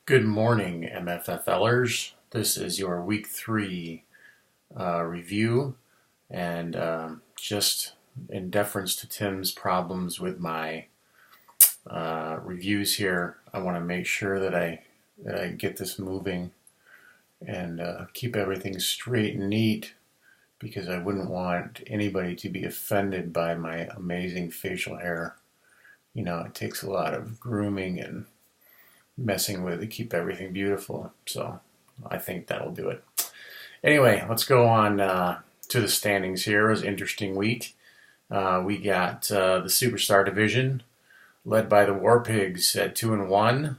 Good morning, MFFLers. This is your week 3 review, and just in deference to Tim's problems with my reviews here, I want to make sure that I get this moving and keep everything straight and neat, because I wouldn't want anybody to be offended by my amazing facial hair. You know, it takes a lot of grooming and messing with it to keep everything beautiful. So I think that'll do it. Anyway, let's go on to the standings here. It was an interesting week. We got the Superstar Division led by the War Pigs at 2-1.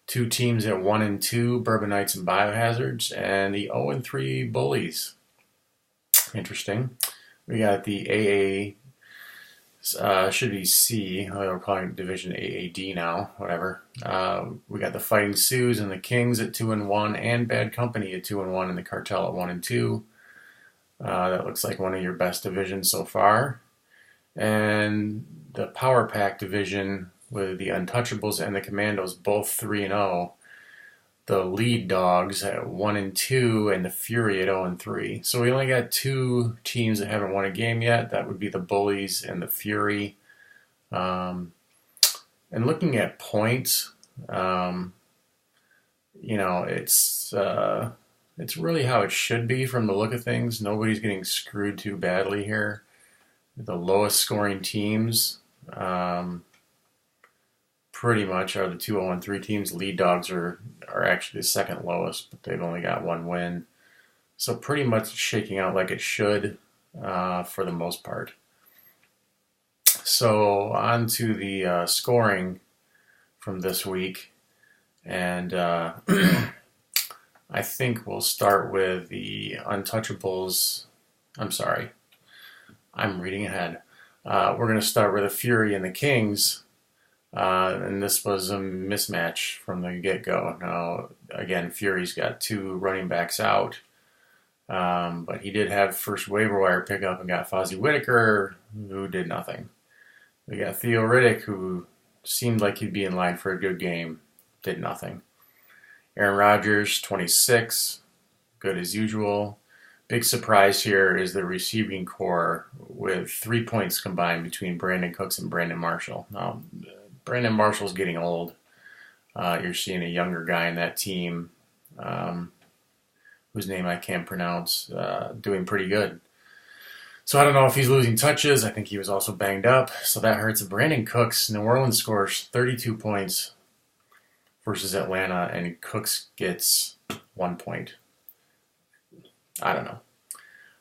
Two teams at 1-2, Bourbonites and Biohazards, and the 0-3 Bullies. Interesting. We got the AA. Should be C. We're calling it Division AAD now. Whatever. We got the Fighting Sioux and the Kings at 2-1, and Bad Company at 2-1, and the Cartel at 1-2. That looks like one of your best divisions so far. And the Power Pack division with the Untouchables and the Commandos both 3-0. The Lead Dogs at 1-2, and the Fury at 0-3. So we only got two teams that haven't won a game yet. That would be the Bullies and the Fury. And looking at points, you know, it's really how it should be from the look of things. Nobody's getting screwed too badly here. The lowest scoring teams pretty much are the 2 0-3 teams. Lead Dogs are actually the second lowest, but they've only got one win. So pretty much shaking out like it should for the most part. So on to the scoring from this week. And I think we'll start with the Untouchables. I'm sorry. I'm reading ahead. We're going to start with the Fury and the Kings. And this was a mismatch from the get-go. Now, again, Fury's got two running backs out, but he did have first waiver wire pickup and got Fozzie Whitaker, who did nothing. We got Theo Riddick, who seemed like he'd be in line for a good game, did nothing. Aaron Rodgers, 26, good as usual. Big surprise here is the receiving core with 3 points combined between Brandon Cooks and Brandon Marshall. Now, Brandon Marshall's getting old. You're seeing a younger guy in that team, whose name I can't pronounce, doing pretty good. So I don't know if he's losing touches. I think he was also banged up, so that hurts. Brandon Cooks, New Orleans scores 32 points versus Atlanta, and Cooks gets 1 point. I don't know.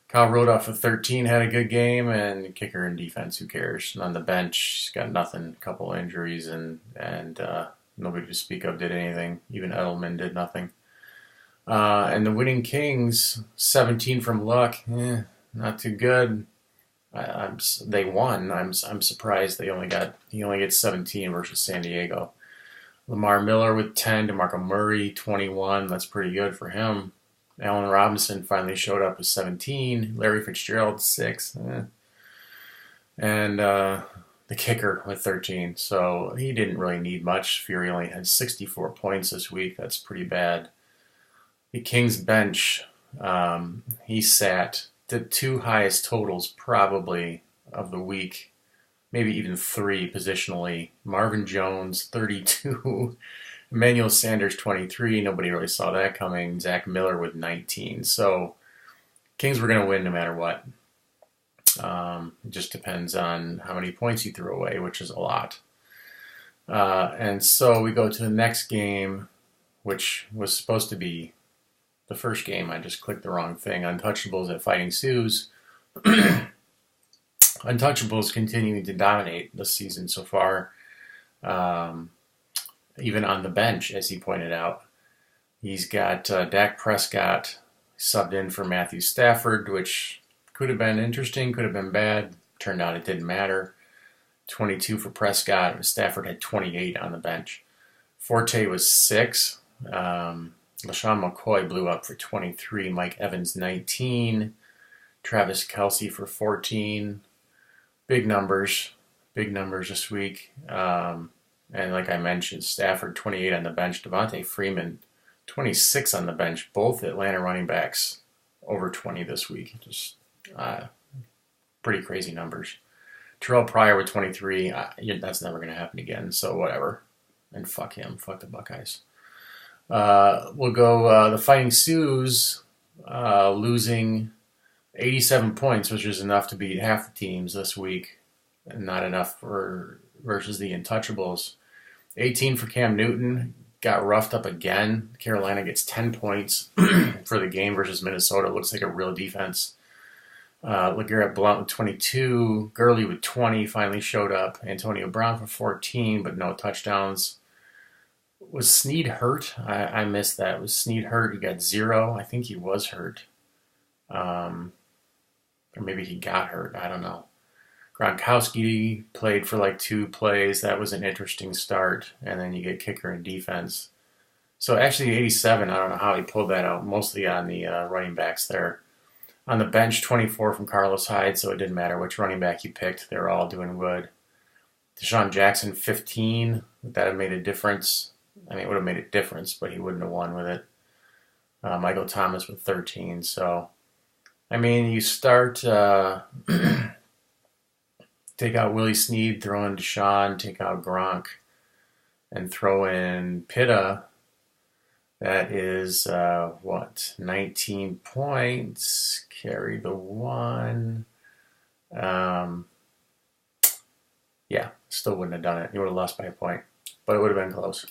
Kyle Rudolph at 13 had a good game, and kicker and defense, who cares? And on the bench, he's got nothing. A couple injuries, and nobody to speak of did anything. Even Edelman did nothing. And the winning Kings, 17 from Luck, not too good. They won. I'm surprised he only gets 17 versus San Diego. Lamar Miller with 10, DeMarco Murray 21. That's pretty good for him. Allen Robinson finally showed up with 17. Larry Fitzgerald, 6. And the kicker with 13. So he didn't really need much. Fury only had 64 points this week. That's pretty bad. The Kings bench, he sat the two highest totals probably of the week. Maybe even 3 positionally. Marvin Jones, 32. Emmanuel Sanders, 23. Nobody really saw that coming. Zach Miller with 19. So Kings were going to win no matter what. It just depends on how many points you threw away, which is a lot. And so we go to the next game, which was supposed to be the first game. I just clicked the wrong thing. Untouchables at Fighting Sioux. Untouchables continuing to dominate this season so far. Even on the bench, as he pointed out. He's got Dak Prescott subbed in for Matthew Stafford, which could have been interesting, could have been bad. Turned out it didn't matter. 22 for Prescott. Stafford had 28 on the bench. Forte was 6. LaShawn McCoy blew up for 23. Mike Evans, 19. Travis Kelce for 14. Big numbers this week. And like I mentioned, Stafford 28 on the bench, Devontae Freeman 26 on the bench. Both Atlanta running backs over 20 this week. Just pretty crazy numbers. Terrell Pryor with 23. That's never going to happen again. So whatever. And fuck him. Fuck the Buckeyes. We'll go the Fighting Sioux losing 87 points, which is enough to beat half the teams this week, and not enough for versus the Untouchables. 18 for Cam Newton, got roughed up again. Carolina gets 10 points for the game versus Minnesota. Looks like a real defense. LeGarrette Blount with 22, Gurley with 20 finally showed up. Antonio Brown for 14, but no touchdowns. Was Snead hurt? I missed that. Was Snead hurt? He got 0. I think he was hurt. Or maybe he got hurt. I don't know. Gronkowski played for like 2 plays. That was an interesting start. And then you get kicker and defense. So actually 87, I don't know how he pulled that out. Mostly on the running backs there. On the bench, 24 from Carlos Hyde, so it didn't matter which running back you picked. They were all doing good. Deshaun Jackson, 15. Would that have made a difference? I mean, it would have made a difference, but he wouldn't have won with it. Michael Thomas with 13. So, I mean, you start, take out Willie Snead, throw in Deshaun, take out Gronk, and throw in Pitta. That is, 19 points. Carry the 1. Yeah, still wouldn't have done it. You would have lost by a point, but it would have been close.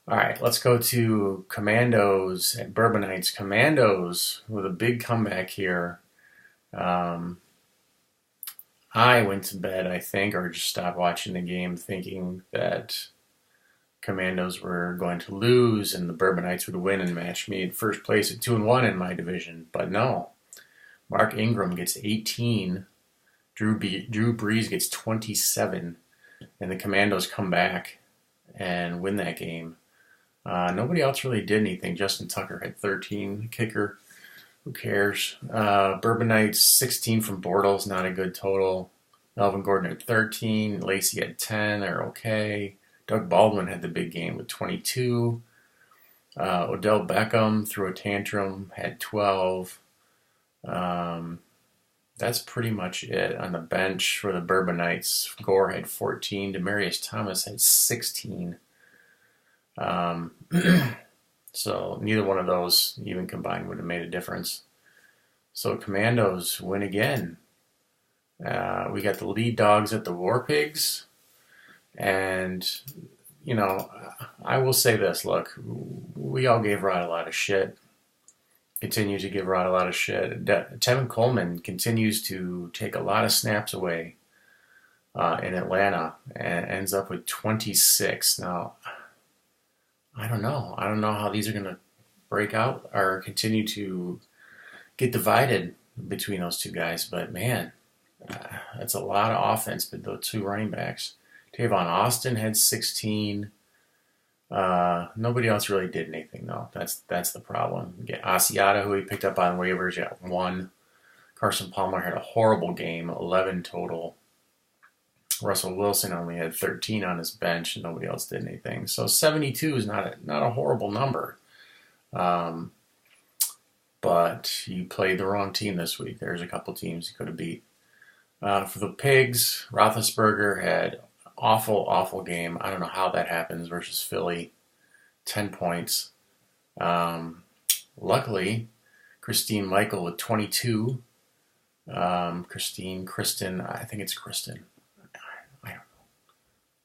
All right, let's go to Commandos at Bourbonites. Commandos with a big comeback here. I went to bed, I think, or just stopped watching the game thinking that Commandos were going to lose and the Bourbonites would win and match me in first place at 2-1 in my division. But no. Mark Ingram gets 18. Drew Brees gets 27. And the Commandos come back and win that game. Nobody else really did anything. Justin Tucker had 13. Kicker. Who cares? Bourbonites, 16 from Bortles. Not a good total. Melvin Gordon had 13. Lacey had 10. They're okay. Doug Baldwin had the big game with 22. Odell Beckham threw a tantrum, had 12. That's pretty much it. On the bench for the Bourbonites, Gore had 14. Demaryius Thomas had 16. So neither one of those, even combined, would have made a difference. So Commandos win again. We got the lead dogs at the War Pigs. And, you know, I will say this, look, we all gave Rod a lot of shit. Continue to give Rod a lot of shit. Tevin Coleman continues to take a lot of snaps away in Atlanta and ends up with 26. Now, I don't know. I don't know how these are going to break out or continue to get divided between those two guys. But, man, that's a lot of offense with those two running backs. Tavon Austin had 16. Nobody else really did anything, though. That's the problem. You get Asiata, who he picked up on waivers, got 1. Carson Palmer had a horrible game, 11 total. Russell Wilson only had 13 on his bench, and nobody else did anything. So 72 is not a horrible number. But you played the wrong team this week. There's a couple teams you could have beat. For the Pigs, Roethlisberger had awful game. I don't know how that happens versus Philly. 10 points. Luckily, Christine Michael with 22. Kristen, I think it's Kristen. I don't know.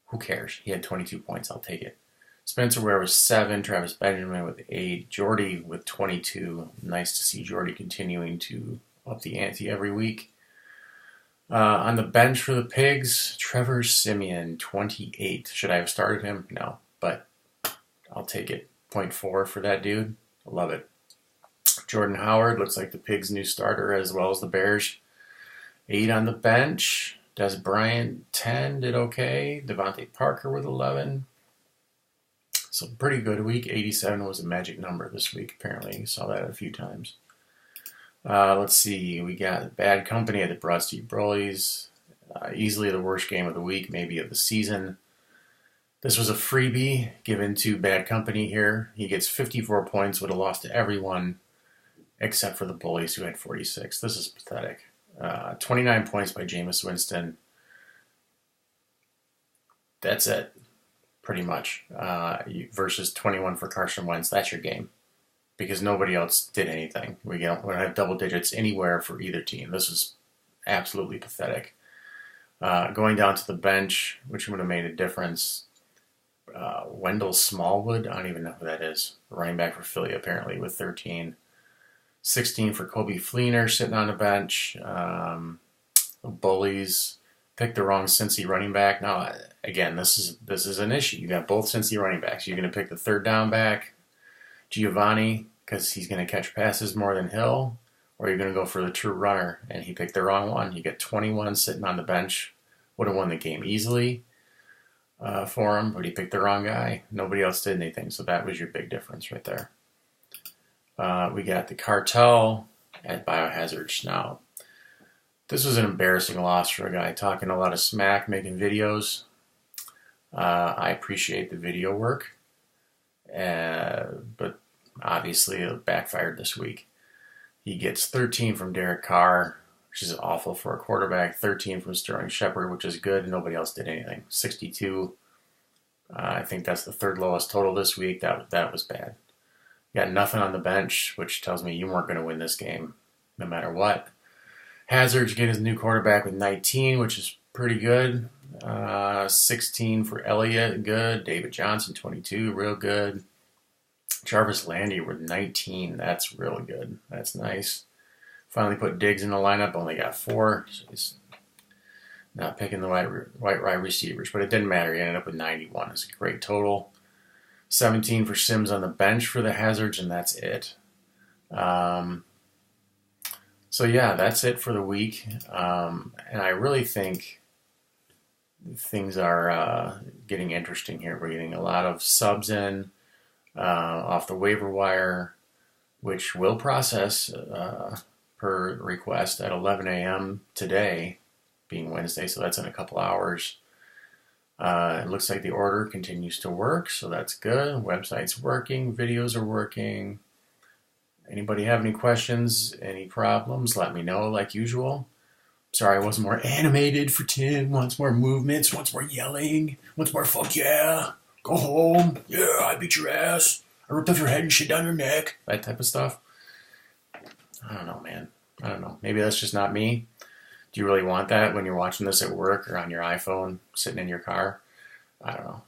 Who cares? He had 22 points. I'll take it. Spencer Ware was 7. Travis Benjamin with 8. Jordy with 22. Nice to see Jordy continuing to up the ante every week. On the bench for the Pigs, Trevor Siemian, 28. Should I have started him? No, but I'll take it. 0.4 for that dude. I love it. Jordan Howard looks like the Pigs' new starter as well as the Bears. 8 on the bench. Des Bryant, 10, did okay. Devontae Parker with 11. So pretty good week. 87 was a magic number this week, apparently. You saw that a few times. Let's see. We got Bad Company at the Broad Street Broly's. Easily the worst game of the week, maybe of the season. This was a freebie given to Bad Company here. He gets 54 points, would have lost to everyone except for the bullies who had 46. This is pathetic. 29 points by Jameis Winston. That's it, pretty much. Versus 21 for Carson Wentz. That's your game. Because nobody else did anything. We don't have double digits anywhere for either team. This is absolutely pathetic. Going down to the bench, which would have made a difference. Wendell Smallwood, I don't even know who that is. Running back for Philly, apparently, with 13. 16 for Kobe Fleener, sitting on the bench. The bullies picked the wrong Cincy running back. Now, again, this is an issue. You got both Cincy running backs. You're going to pick the third down back, Giovanni, because he's going to catch passes more than Hill, or you're going to go for the true runner, and he picked the wrong one. You get 21 sitting on the bench. Would have won the game easily for him, but he picked the wrong guy. Nobody else did anything, so that was your big difference right there. We got the Cartel at Biohazards. Now, this was an embarrassing loss for a guy talking a lot of smack, making videos. I appreciate the video work, but obviously it backfired this week. He gets 13 from Derek Carr, which is awful for a quarterback, 13 from Sterling Shepard, which is good. Nobody else did anything. 62. I think that's the third lowest total this week. That was bad. Got nothing on the bench, which tells me you weren't going to win this game no matter what. Hazards get his new quarterback with 19, which is pretty good. 16 for Elliott, good. David Johnson, 22, real good. Jarvis Landry with 19, that's really good. That's nice. Finally put Diggs in the lineup, only got 4. So he's not picking the right receivers, but it didn't matter. He ended up with 91. It's a great total. 17 for Sims on the bench for the Hazards, and that's it. So yeah, that's it for the week. And I really think things are getting interesting here. We're getting a lot of subs in off the waiver wire, which will process per request at 11 a.m. today, being Wednesday, so that's in a couple hours. It looks like the order continues to work, so that's good. Website's working, videos are working. Anybody have any questions, any problems, let me know like usual. Sorry I wasn't more animated for Tim. Wants more movements, wants more yelling, wants more fuck yeah, go home, yeah, I beat your ass, I ripped off your head and shit down your neck, that type of stuff. I don't know, man. I don't know. Maybe that's just not me. Do you really want that when you're watching this at work or on your iPhone, sitting in your car? I don't know.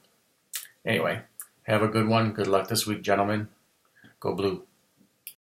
Anyway, have a good one. Good luck this week, gentlemen. Go Blue.